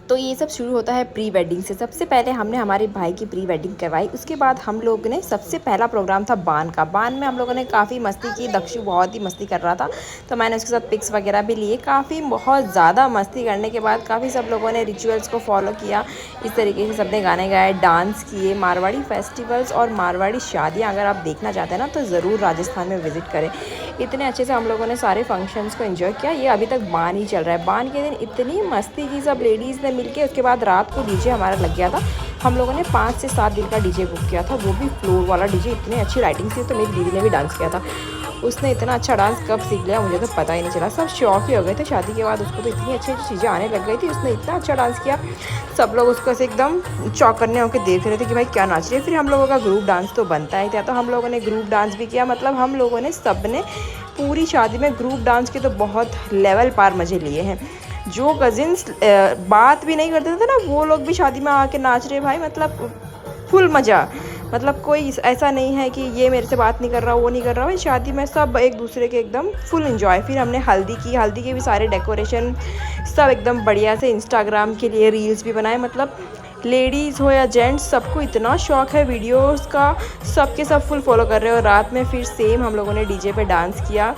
तो ये सब शुरू होता है प्री वेडिंग से। सबसे पहले हमने हमारे भाई की प्री वेडिंग करवाई, उसके बाद हम लोग ने सबसे पहला प्रोग्राम था बान का। बान में हम लोगों ने काफ़ी मस्ती की, दक्षु बहुत ही मस्ती कर रहा था तो मैंने उसके साथ पिक्स वगैरह भी लिए। काफ़ी बहुत ज़्यादा मस्ती करने के बाद काफ़ी सब लोगों ने रिचुअल्स को फॉलो किया। इस तरीके से सबने गाने गाए, डांस किए। मारवाड़ी फेस्टिवल्स और मारवाड़ी शादियाँ अगर आप देखना चाहते हैं ना तो ज़रूर राजस्थान में विज़िट करें। इतने अच्छे से हम लोगों ने सारे फंक्शंस को एंजॉय किया। ये अभी तक बान ही चल रहा है। बान के दिन इतनी मस्ती की सब लेडीज़ ने मिलके। उसके बाद रात को डीजे हमारा लग गया था। हम लोगों ने 5 से 7 दिन का डीजे बुक किया था, वो भी फ्लोर वाला डीजे। इतनी अच्छी लाइटिंग थी। तो मेरी दीदी ने भी डांस किया था। उसने इतना अच्छा डांस कब सीख लिया मुझे तो पता ही नहीं चला। सब शौक ही हो गए थे शादी के बाद। उसको तो इतनी अच्छी अच्छी चीज़ें आने लग गई थी। उसने इतना अच्छा डांस किया, सब लोग उसको ऐसे एकदम चौकन्ने होकर देख रहे थे कि भाई क्या नाच रही है। फिर हम लोगों का ग्रुप डांस तो बनता ही था, तो हम लोगों ने ग्रुप डांस भी किया। मतलब हम लोगों ने सब ने पूरी शादी में ग्रुप डांस के तो बहुत लेवल पार मज़े लिए हैं। जो कज़िन्स बात भी नहीं करते थे ना, वो लोग भी शादी में आके नाच रहे भाई। मतलब फुल मज़ा। मतलब कोई ऐसा नहीं है कि ये मेरे से बात नहीं कर रहा, वो नहीं कर रहा। भाई शादी में सब एक दूसरे के एकदम फुल एंजॉय। फिर हमने हल्दी की। हल्दी के भी सारे डेकोरेशन सब एकदम बढ़िया से इंस्टाग्राम के लिए रील्स भी बनाए। मतलब लेडीज़ हो या जेंट्स, सबको इतना शौक है वीडियोस का, सबके सब फुल फॉलो कर रहे हो। रात में फिर सेम हम लोगों ने डीजे पे डांस किया।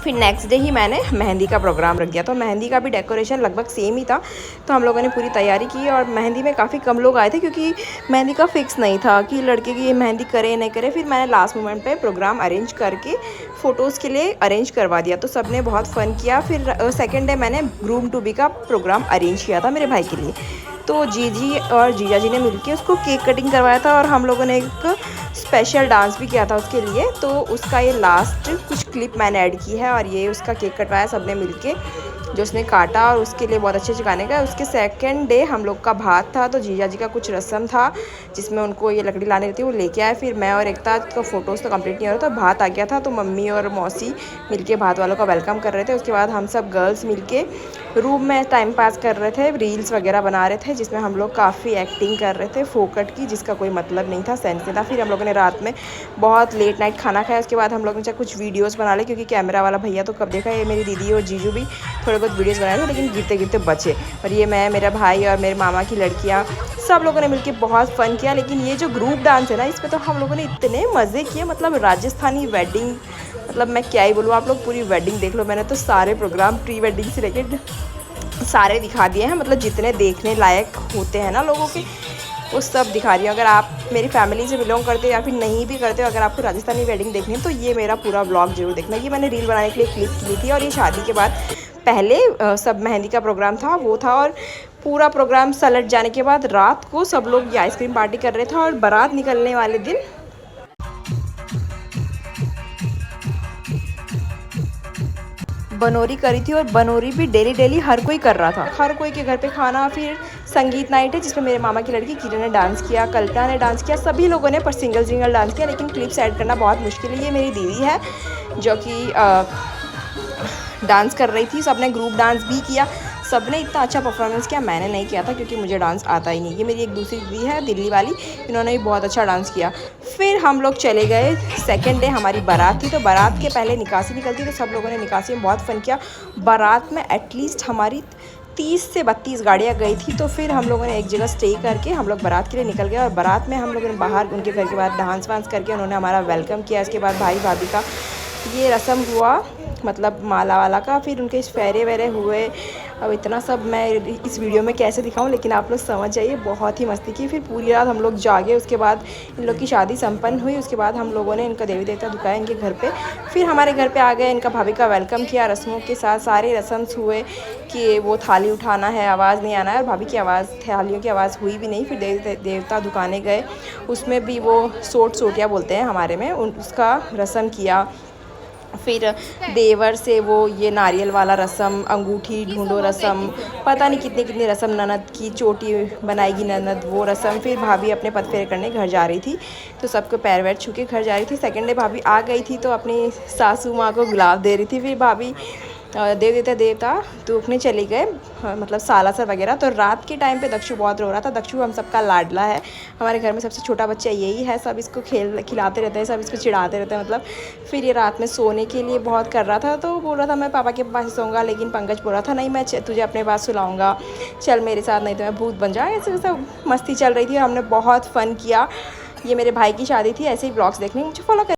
फिर नेक्स्ट डे ही मैंने मेहंदी का प्रोग्राम रख दिया। तो मेहंदी का भी डेकोरेशन लगभग सेम ही था। तो हम लोगों ने पूरी तैयारी की और मेहंदी में काफ़ी कम लोग आए थे क्योंकि मेहंदी का फिक्स नहीं था कि लड़के की मेहंदी करे नहीं करे। फिर मैंने लास्ट मोमेंट पे प्रोग्राम अरेंज करके फ़ोटोज़ के लिए अरेंज करवा दिया। तो सब ने बहुत फ़न किया। फिर सेकेंड डे मैंने ग्रूम टू बी का प्रोग्राम अरेंज किया था मेरे भाई के लिए। तो जीजी और जीजा जी ने मिलके उसको केक कटिंग करवाया था और हम लोगों ने एक स्पेशल डांस भी किया था उसके लिए। तो उसका ये लास्ट कुछ क्लिप मैंने ऐड की है और ये उसका केक कटवाया सब ने मिलके, जो उसने काटा और उसके लिए बहुत अच्छे अच्छे गाने गाए। उसके सेकंड डे हम लोग का भात था। तो जीजा जी का कुछ रस्म था जिसमें उनको ये लकड़ी लानी रहती है, वो लेके आए। फिर मैं और एकता का फ़ोटोज़ तो कंप्लीट नहीं हो रहा था, भात आ गया था। तो मम्मी और मौसी मिलके भात वालों का वेलकम कर रहे थे। उसके बाद हम सब गर्ल्स मिलके रूम में टाइम पास कर रहे थे, रील्स वगैरह बना रहे थे जिसमें हम लोग काफ़ी एक्टिंग कर रहे थे फोकट की, जिसका कोई मतलब नहीं था, सेंस नहीं था। फिर हम लोगों ने रात में बहुत लेट नाइट खाना खाया। उसके बाद हम लोग ने चाहे कुछ वीडियोस बना ले, क्योंकि कैमरा वाला भैया तो कब देखा। ये मेरी दीदी और जीजू भी थोड़े बहुत वीडियोस बनाए थे लेकिन गिरते गिरते बचे। और ये मैं, मेरा भाई और मेरे मामा की लड़कियाँ, सब लोगों ने मिलकर बहुत फ़न किया। लेकिन ये जो ग्रुप डांस है ना, इसमें तो हम लोगों ने इतने मज़े किए। मतलब राजस्थानी वेडिंग, मतलब मैं क्या ही बोलूँ, आप लोग पूरी वेडिंग देख लो। मैंने तो सारे प्रोग्राम प्री वेडिंग से लेकर सारे दिखा दिए हैं। मतलब जितने देखने लायक होते हैं ना लोगों के, वो सब दिखा रही हूँ। अगर आप मेरी फैमिली से बिलोंग करते हो या फिर नहीं भी करते हो, अगर आपको राजस्थानी वेडिंग देखनी है तो ये मेरा पूरा व्लॉग जरूर देखना। ये मैंने रील बनाने के लिए क्लिक की थी। और ये शादी के बाद पहले सब मेहंदी का प्रोग्राम था, वो था। और पूरा प्रोग्राम सलट जाने के बाद रात को सब लोग ये आइसक्रीम पार्टी कर रहे थे। और बारात निकलने वाले दिन बनोरी करी थी। और बनोरी भी डेली डेली हर कोई कर रहा था, हर कोई के घर पे खाना। फिर संगीत नाइट है जिसमें मेरे मामा की लड़की किरण ने डांस किया, कल्पना ने डांस किया, सभी लोगों ने पर सिंगल सिंगल डांस किया। लेकिन क्लिप्स ऐड करना बहुत मुश्किल है। ये मेरी दीदी है जो कि डांस कर रही थी। सबने ग्रुप डांस भी किया, सबने इतना अच्छा परफॉर्मेंस किया। मैंने नहीं किया था क्योंकि मुझे डांस आता ही नहीं। ये मेरी एक दूसरी दीदी है दिल्ली वाली, इन्होंने भी बहुत अच्छा डांस किया। फिर हम लोग चले गए। सेकंड डे हमारी बारात थी। तो बारात के पहले निकासी निकलती, तो सब लोगों ने निकासी में बहुत फ़न किया। बारात में एटलीस्ट हमारी 30 से 32 गाड़ियाँ गई थी। तो फिर हम लोगों ने एक जगह स्टे करके हम लोग बारात के लिए निकल गए। और बारात में हम लोगों ने बाहर उनके घर के बाद डांस वांस करके उन्होंने हमारा वेलकम किया। इसके बाद भाई भाभी का ये रस्म हुआ, मतलब माला वाला का। फिर उनके फेरे वेरे हुए। अब इतना सब मैं इस वीडियो में कैसे दिखाऊं, लेकिन आप लोग समझ जाइए। बहुत ही मस्ती की। फिर पूरी रात हम लोग जागे। उसके बाद इन लोग की शादी संपन्न हुई। उसके बाद हम लोगों ने इनका देवी देवता दुखाया इनके घर पे। फिर हमारे घर पे आ गए, इनका भाभी का वेलकम किया रस्मों के साथ। सारे रस्म्स हुए कि वो थाली उठाना है, आवाज़ नहीं आना है। और भाभी की आवाज़, थालियों की आवाज़ हुई भी नहीं। फिर देवता दुकाने गए, उसमें भी वो सोटिया बोलते हैं हमारे में, उसका रस्म किया। फिर देवर से वो ये नारियल वाला रस्म, अंगूठी ढूंढो रस्म, पता नहीं कितनी कितनी रस्म, ननद की चोटी बनाएगी ननद, वो रस्म। फिर भाभी अपने पद फेरे करने घर जा रही थी, तो सबको पैर वैर छू के घर जा रही थी। सेकंड डे भाभी आ गई थी तो अपनी सासू माँ को गुलाब दे रही थी। फिर भाभी देव देवता देवता दुखने चले गए, मतलब सालासर वगैरह। तो रात के टाइम पे दक्षु बहुत रो रहा था। दक्षु हम सबका लाडला है, हमारे घर में सबसे छोटा बच्चा यही है। सब इसको खिलाते रहते हैं, सब इसको चिढ़ाते रहते हैं मतलब। फिर ये रात में सोने के लिए बहुत कर रहा था, तो बोल रहा था मैं पापा के पास सोऊंगा, लेकिन पंकज बोल रहा था नहीं मैं तुझे अपने पास सुलाऊंगा, चल मेरे साथ, नहीं तो मैं भूत बन जाए। ऐसे सब मस्ती चल रही थी, हमने बहुत फ़न किया। ये मेरे भाई की शादी थी। ऐसे ही ब्लॉग्स देखने मुझे फॉलो कर।